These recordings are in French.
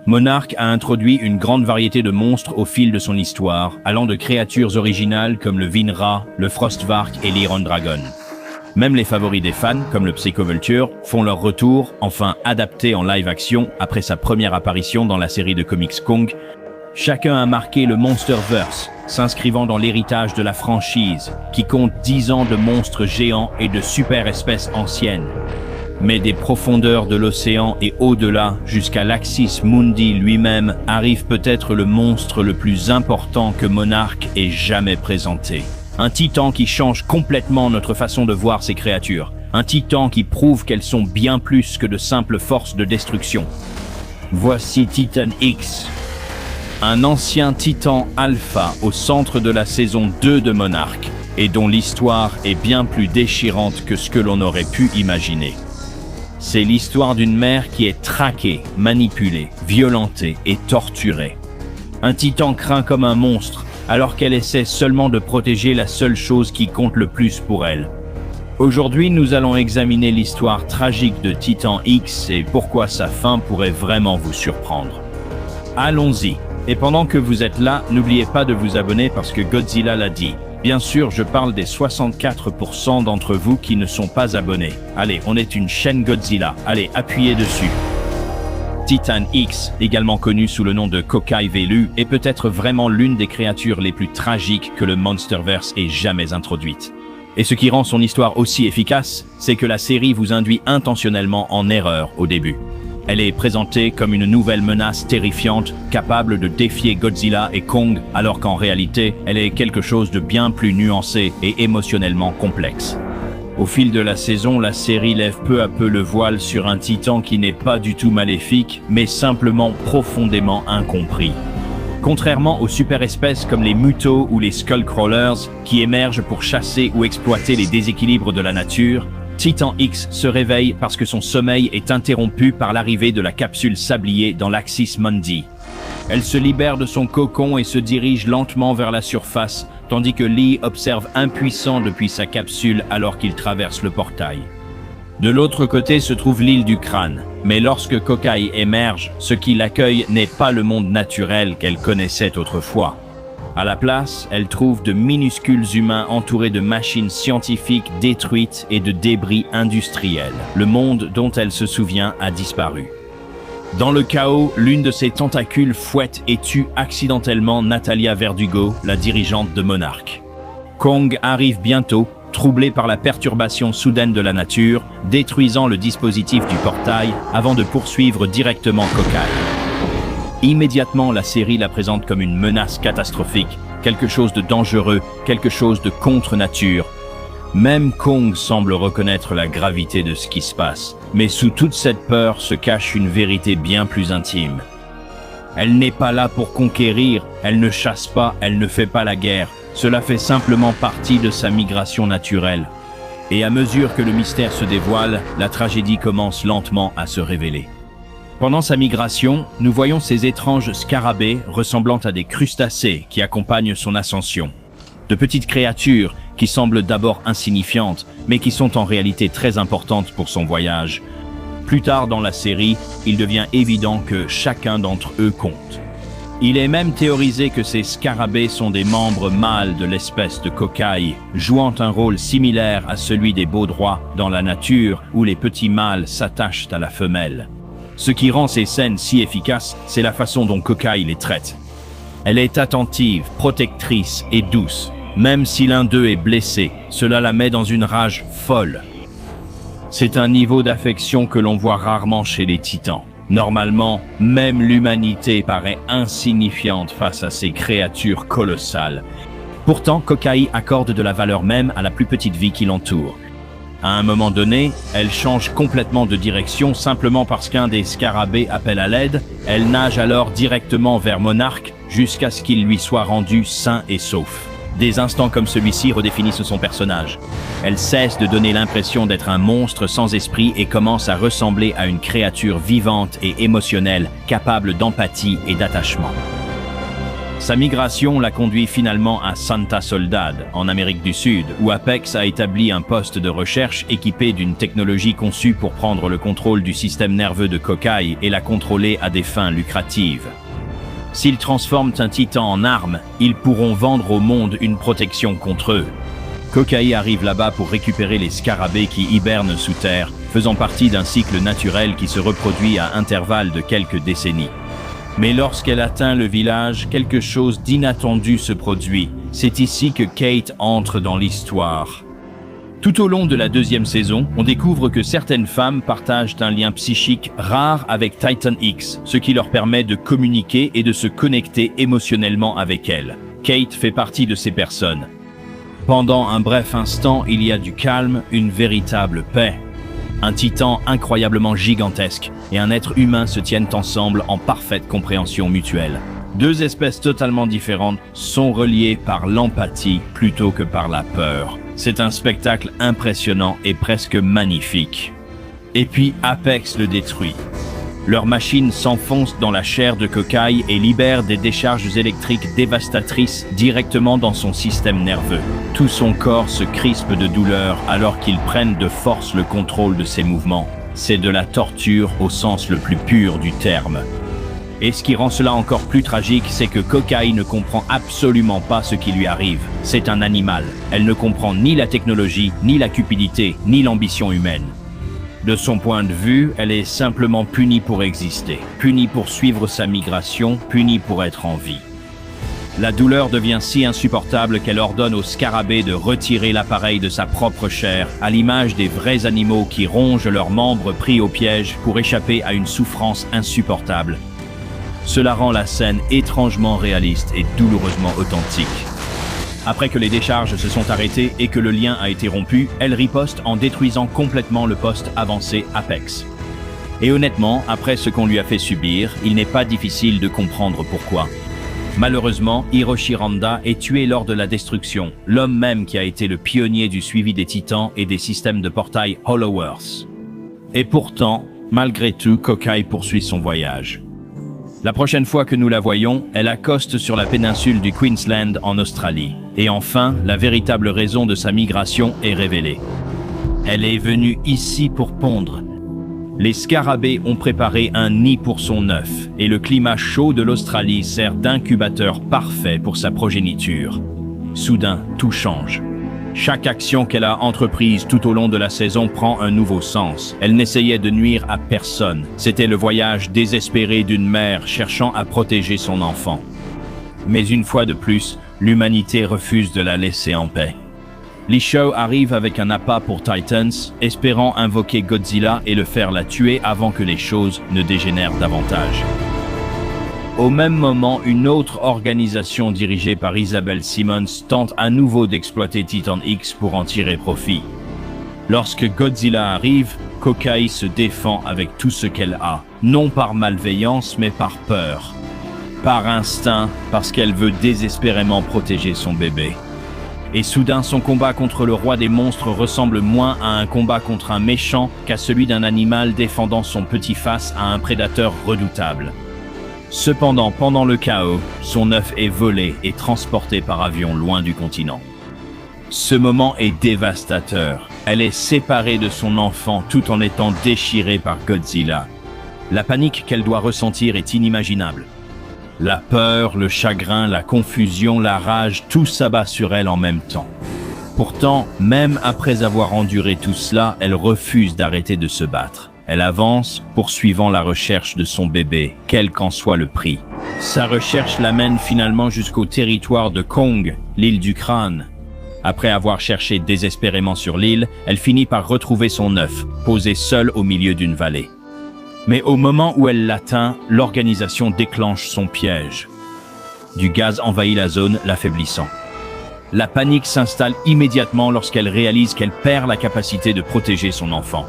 Monarch a introduit une grande variété de monstres au fil de son histoire, allant de créatures originales comme le Vinra, le Frostvark et l'Iron Dragon. Même les favoris des fans, comme le Psychovulture, font leur retour, enfin adaptés en live-action après sa première apparition dans la série de comics Kong. Chacun a marqué le Monsterverse, s'inscrivant dans l'héritage de la franchise, qui compte 10 ans de monstres géants et de super-espèces anciennes. Mais des profondeurs de l'océan et au-delà, jusqu'à l'Axis Mundi lui-même, arrive peut-être le monstre le plus important que Monarch ait jamais présenté. Un titan qui change complètement notre façon de voir ces créatures. Un titan qui prouve qu'elles sont bien plus que de simples forces de destruction. Voici Titan X. Un ancien titan alpha au centre de la saison 2 de Monarch, et dont l'histoire est bien plus déchirante que ce que l'on aurait pu imaginer. C'est l'histoire d'une mère qui est traquée, manipulée, violentée et torturée. Un titan craint comme un monstre, alors qu'elle essaie seulement de protéger la seule chose qui compte le plus pour elle. Aujourd'hui, nous allons examiner l'histoire tragique de Titan X et pourquoi sa fin pourrait vraiment vous surprendre. Allons-y. Et pendant que vous êtes là, n'oubliez pas de vous abonner parce que Godzilla l'a dit. Bien sûr, je parle des 64% d'entre vous qui ne sont pas abonnés. Allez, on est une chaîne Godzilla. Allez, appuyez dessus. Titan X, également connu sous le nom de Kokai Velu, est peut-être vraiment l'une des créatures les plus tragiques que le Monsterverse ait jamais introduite. Et ce qui rend son histoire aussi efficace, c'est que la série vous induit intentionnellement en erreur au début. Elle est présentée comme une nouvelle menace terrifiante, capable de défier Godzilla et Kong, alors qu'en réalité, elle est quelque chose de bien plus nuancé et émotionnellement complexe. Au fil de la saison, la série lève peu à peu le voile sur un titan qui n'est pas du tout maléfique, mais simplement profondément incompris. Contrairement aux super-espèces comme les Mutos ou les Skullcrawlers, qui émergent pour chasser ou exploiter les déséquilibres de la nature, Titan X se réveille parce que son sommeil est interrompu par l'arrivée de la capsule sablier dans l'Axis Mundi. Elle se libère de son cocon et se dirige lentement vers la surface, tandis que Lee observe impuissant depuis sa capsule alors qu'il traverse le portail. De l'autre côté se trouve l'île du crâne, mais lorsque Kokai émerge, ce qui l'accueille n'est pas le monde naturel qu'elle connaissait autrefois. À la place, elle trouve de minuscules humains entourés de machines scientifiques détruites et de débris industriels. Le monde dont elle se souvient a disparu. Dans le chaos, l'une de ses tentacules fouette et tue accidentellement Natalia Verdugo, la dirigeante de Monarch. Kong arrive bientôt, troublé par la perturbation soudaine de la nature, détruisant le dispositif du portail avant de poursuivre directement Kokai. Immédiatement, la série la présente comme une menace catastrophique, quelque chose de dangereux, quelque chose de contre-nature. Même Kong semble reconnaître la gravité de ce qui se passe, mais sous toute cette peur se cache une vérité bien plus intime. Elle n'est pas là pour conquérir, elle ne chasse pas, elle ne fait pas la guerre. Cela fait simplement partie de sa migration naturelle. Et à mesure que le mystère se dévoile, la tragédie commence lentement à se révéler. Pendant sa migration, nous voyons ces étranges scarabées ressemblant à des crustacés qui accompagnent son ascension. De petites créatures qui semblent d'abord insignifiantes, mais qui sont en réalité très importantes pour son voyage. Plus tard dans la série, il devient évident que chacun d'entre eux compte. Il est même théorisé que ces scarabées sont des membres mâles de l'espèce de Kokai, jouant un rôle similaire à celui des baudrois dans la nature où les petits mâles s'attachent à la femelle. Ce qui rend ces scènes si efficaces, c'est la façon dont Kokai les traite. Elle est attentive, protectrice et douce. Même si l'un d'eux est blessé, cela la met dans une rage folle. C'est un niveau d'affection que l'on voit rarement chez les titans. Normalement, même l'humanité paraît insignifiante face à ces créatures colossales. Pourtant, Kokai accorde de la valeur même à la plus petite vie qui l'entoure. À un moment donné, elle change complètement de direction simplement parce qu'un des scarabées appelle à l'aide. Elle nage alors directement vers Monarch jusqu'à ce qu'il lui soit rendu sain et sauf. Des instants comme celui-ci redéfinissent son personnage. Elle cesse de donner l'impression d'être un monstre sans esprit et commence à ressembler à une créature vivante et émotionnelle, capable d'empathie et d'attachement. Sa migration l'a conduit finalement à Santa Soledad, en Amérique du Sud, où Apex a établi un poste de recherche équipé d'une technologie conçue pour prendre le contrôle du système nerveux de Kokai et la contrôler à des fins lucratives. S'ils transforment un titan en arme, ils pourront vendre au monde une protection contre eux. Kokai arrive là-bas pour récupérer les scarabées qui hibernent sous terre, faisant partie d'un cycle naturel qui se reproduit à intervalles de quelques décennies. Mais lorsqu'elle atteint le village, quelque chose d'inattendu se produit. C'est ici que Kate entre dans l'histoire. Tout au long de la deuxième saison, on découvre que certaines femmes partagent un lien psychique rare avec Titan X, ce qui leur permet de communiquer et de se connecter émotionnellement avec elle. Kate fait partie de ces personnes. Pendant un bref instant, il y a du calme, une véritable paix. Un titan incroyablement gigantesque et un être humain se tiennent ensemble en parfaite compréhension mutuelle. Deux espèces totalement différentes sont reliées par l'empathie plutôt que par la peur. C'est un spectacle impressionnant et presque magnifique. Et puis Apex le détruit. Leur machine s'enfonce dans la chair de Kokai et libère des décharges électriques dévastatrices directement dans son système nerveux. Tout son corps se crispe de douleur alors qu'ils prennent de force le contrôle de ses mouvements. C'est de la torture au sens le plus pur du terme. Et ce qui rend cela encore plus tragique, c'est que Kokai ne comprend absolument pas ce qui lui arrive. C'est un animal. Elle ne comprend ni la technologie, ni la cupidité, ni l'ambition humaine. De son point de vue, elle est simplement punie pour exister, punie pour suivre sa migration, punie pour être en vie. La douleur devient si insupportable qu'elle ordonne aux scarabées de retirer l'appareil de sa propre chair, à l'image des vrais animaux qui rongent leurs membres pris au piège pour échapper à une souffrance insupportable. Cela rend la scène étrangement réaliste et douloureusement authentique. Après que les décharges se sont arrêtées et que le lien a été rompu, elle riposte en détruisant complètement le poste avancé Apex. Et honnêtement, après ce qu'on lui a fait subir, il n'est pas difficile de comprendre pourquoi. Malheureusement, Hiroshi Randa est tué lors de la destruction, l'homme même qui a été le pionnier du suivi des titans et des systèmes de portail Hollow-Earth. Et pourtant, malgré tout, Kokai poursuit son voyage. La prochaine fois que nous la voyons, elle accoste sur la péninsule du Queensland en Australie. Et enfin, la véritable raison de sa migration est révélée. Elle est venue ici pour pondre. Les scarabées ont préparé un nid pour son œuf, et le climat chaud de l'Australie sert d'incubateur parfait pour sa progéniture. Soudain, tout change. Chaque action qu'elle a entreprise tout au long de la saison prend un nouveau sens. Elle n'essayait de nuire à personne. C'était le voyage désespéré d'une mère cherchant à protéger son enfant. Mais une fois de plus, l'humanité refuse de la laisser en paix. Li Shou arrive avec un appât pour Titans, espérant invoquer Godzilla et le faire la tuer avant que les choses ne dégénèrent davantage. Au même moment, une autre organisation dirigée par Isabelle Simmons tente à nouveau d'exploiter Titan X pour en tirer profit. Lorsque Godzilla arrive, Kokai se défend avec tout ce qu'elle a, non par malveillance mais par peur. Par instinct, parce qu'elle veut désespérément protéger son bébé. Et soudain, son combat contre le roi des monstres ressemble moins à un combat contre un méchant qu'à celui d'un animal défendant son petit face à un prédateur redoutable. Cependant, pendant le chaos, son œuf est volé et transporté par avion loin du continent. Ce moment est dévastateur. Elle est séparée de son enfant tout en étant déchirée par Godzilla. La panique qu'elle doit ressentir est inimaginable. La peur, le chagrin, la confusion, la rage, tout s'abat sur elle en même temps. Pourtant, même après avoir enduré tout cela, elle refuse d'arrêter de se battre. Elle avance, poursuivant la recherche de son bébé, quel qu'en soit le prix. Sa recherche l'amène finalement jusqu'au territoire de Kong, l'île du crâne. Après avoir cherché désespérément sur l'île, elle finit par retrouver son œuf, posé seul au milieu d'une vallée. Mais au moment où elle l'atteint, l'organisation déclenche son piège. Du gaz envahit la zone, l'affaiblissant. La panique s'installe immédiatement lorsqu'elle réalise qu'elle perd la capacité de protéger son enfant.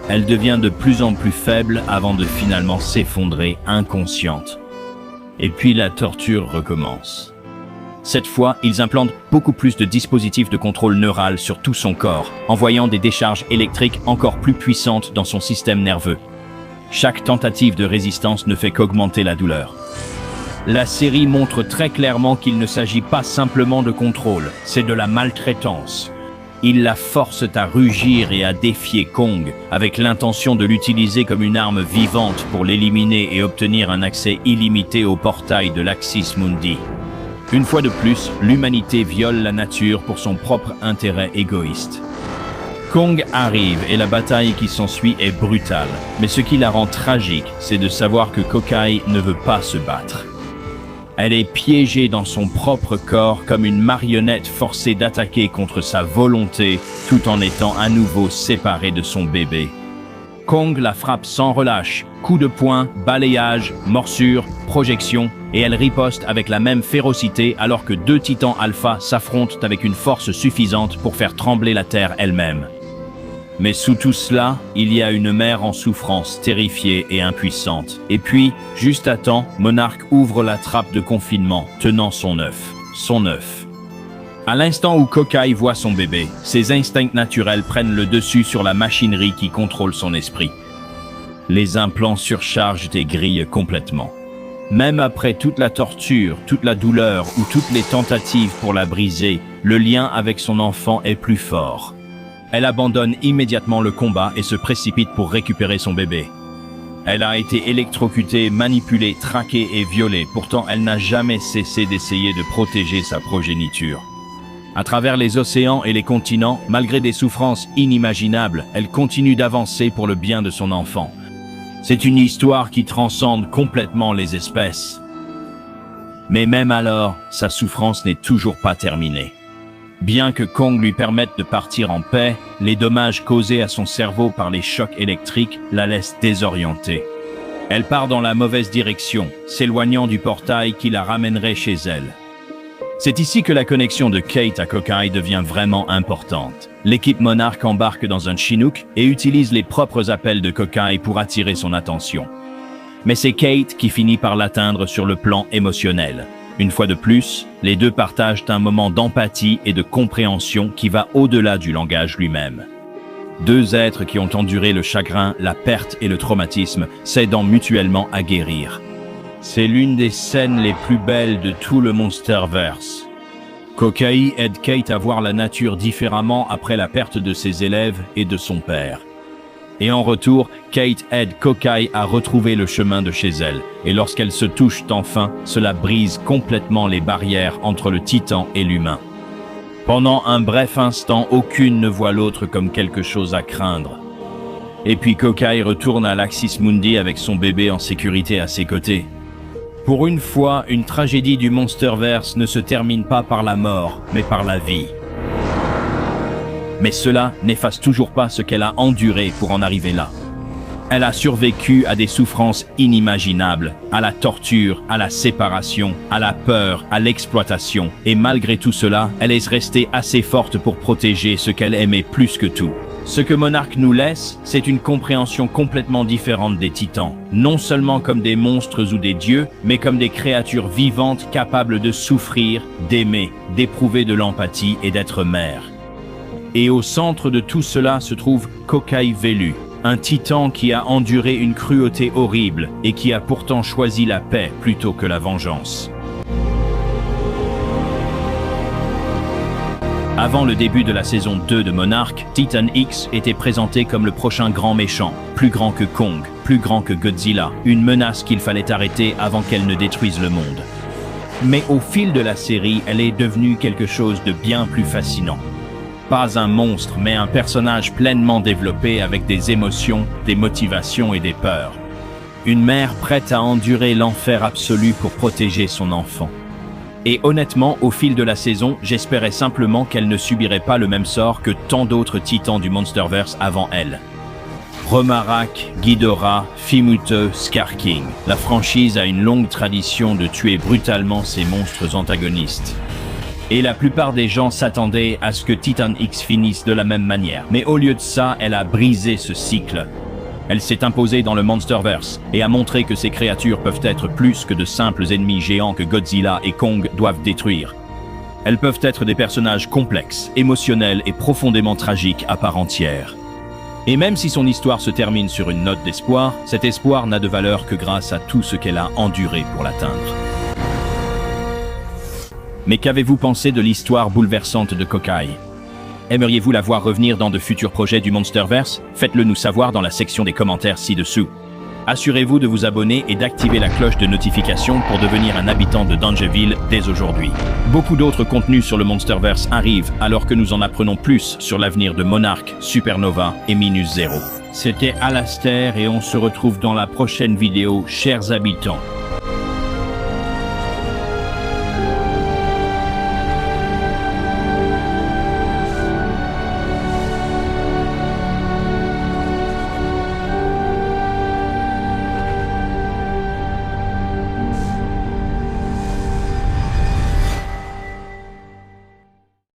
Elle devient de plus en plus faible avant de finalement s'effondrer inconsciente. Et puis la torture recommence. Cette fois, ils implantent beaucoup plus de dispositifs de contrôle neural sur tout son corps, envoyant des décharges électriques encore plus puissantes dans son système nerveux. Chaque tentative de résistance ne fait qu'augmenter la douleur. La série montre très clairement qu'il ne s'agit pas simplement de contrôle, c'est de la maltraitance. Ils la forcent à rugir et à défier Kong, avec l'intention de l'utiliser comme une arme vivante pour l'éliminer et obtenir un accès illimité au portail de l'Axis Mundi. Une fois de plus, l'humanité viole la nature pour son propre intérêt égoïste. Kong arrive et la bataille qui s'ensuit est brutale, mais ce qui la rend tragique, c'est de savoir que Kokai ne veut pas se battre. Elle est piégée dans son propre corps comme une marionnette forcée d'attaquer contre sa volonté tout en étant à nouveau séparée de son bébé. Kong la frappe sans relâche, coups de poing, balayage, morsures, projections, et elle riposte avec la même férocité alors que deux titans alpha s'affrontent avec une force suffisante pour faire trembler la Terre elle-même. Mais sous tout cela, il y a une mère en souffrance, terrifiée et impuissante. Et puis, juste à temps, Monarch ouvre la trappe de confinement, tenant son œuf. Son œuf. À l'instant où Kokai voit son bébé, ses instincts naturels prennent le dessus sur la machinerie qui contrôle son esprit. Les implants surchargent et grillent complètement. Même après toute la torture, toute la douleur ou toutes les tentatives pour la briser, le lien avec son enfant est plus fort. Elle abandonne immédiatement le combat et se précipite pour récupérer son bébé. Elle a été électrocutée, manipulée, traquée et violée. Pourtant, elle n'a jamais cessé d'essayer de protéger sa progéniture. À travers les océans et les continents, malgré des souffrances inimaginables, elle continue d'avancer pour le bien de son enfant. C'est une histoire qui transcende complètement les espèces. Mais même alors, sa souffrance n'est toujours pas terminée. Bien que Kong lui permette de partir en paix, les dommages causés à son cerveau par les chocs électriques la laissent désorientée. Elle part dans la mauvaise direction, s'éloignant du portail qui la ramènerait chez elle. C'est ici que la connexion de Kate à Kokai devient vraiment importante. L'équipe Monarch embarque dans un Chinook et utilise les propres appels de Kokai pour attirer son attention. Mais c'est Kate qui finit par l'atteindre sur le plan émotionnel. Une fois de plus, les deux partagent un moment d'empathie et de compréhension qui va au-delà du langage lui-même. Deux êtres qui ont enduré le chagrin, la perte et le traumatisme, s'aidant mutuellement à guérir. C'est l'une des scènes les plus belles de tout le Monsterverse. Kokai aide Kate à voir la nature différemment après la perte de ses élèves et de son père. Et en retour, Kate aide Kokai à retrouver le chemin de chez elle. Et lorsqu'elles se touchent enfin, cela brise complètement les barrières entre le titan et l'humain. Pendant un bref instant, aucune ne voit l'autre comme quelque chose à craindre. Et puis Kokai retourne à l'Axis Mundi avec son bébé en sécurité à ses côtés. Pour une fois, une tragédie du Monsterverse ne se termine pas par la mort, mais par la vie. Mais cela n'efface toujours pas ce qu'elle a enduré pour en arriver là. Elle a survécu à des souffrances inimaginables, à la torture, à la séparation, à la peur, à l'exploitation. Et malgré tout cela, elle est restée assez forte pour protéger ce qu'elle aimait plus que tout. Ce que Monarch nous laisse, c'est une compréhension complètement différente des titans. Non seulement comme des monstres ou des dieux, mais comme des créatures vivantes capables de souffrir, d'aimer, d'éprouver de l'empathie et d'être mères. Et au centre de tout cela se trouve Kokai Velu, un titan qui a enduré une cruauté horrible et qui a pourtant choisi la paix plutôt que la vengeance. Avant le début de la saison 2 de Monarch, Titan X était présenté comme le prochain grand méchant, plus grand que Kong, plus grand que Godzilla, une menace qu'il fallait arrêter avant qu'elle ne détruise le monde. Mais au fil de la série, elle est devenue quelque chose de bien plus fascinant. Pas un monstre, mais un personnage pleinement développé avec des émotions, des motivations et des peurs. Une mère prête à endurer l'enfer absolu pour protéger son enfant. Et honnêtement, au fil de la saison, j'espérais simplement qu'elle ne subirait pas le même sort que tant d'autres titans du Monsterverse avant elle. Romarak, Ghidorah, Fimute, Scar King. La franchise a une longue tradition de tuer brutalement ses monstres antagonistes. Et la plupart des gens s'attendaient à ce que Titan X finisse de la même manière. Mais au lieu de ça, elle a brisé ce cycle. Elle s'est imposée dans le Monsterverse et a montré que ces créatures peuvent être plus que de simples ennemis géants que Godzilla et Kong doivent détruire. Elles peuvent être des personnages complexes, émotionnels et profondément tragiques à part entière. Et même si son histoire se termine sur une note d'espoir, cet espoir n'a de valeur que grâce à tout ce qu'elle a enduré pour l'atteindre. Mais qu'avez-vous pensé de l'histoire bouleversante de Kokai? Aimeriez-vous la voir revenir dans de futurs projets du Monsterverse? Faites-le nous savoir dans la section des commentaires ci-dessous. Assurez-vous de vous abonner et d'activer la cloche de notification pour devenir un habitant de Dungeonville dès aujourd'hui. Beaucoup d'autres contenus sur le Monsterverse arrivent alors que nous en apprenons plus sur l'avenir de Monarch, Supernova et Minus Zero. C'était Alastair et on se retrouve dans la prochaine vidéo, chers habitants.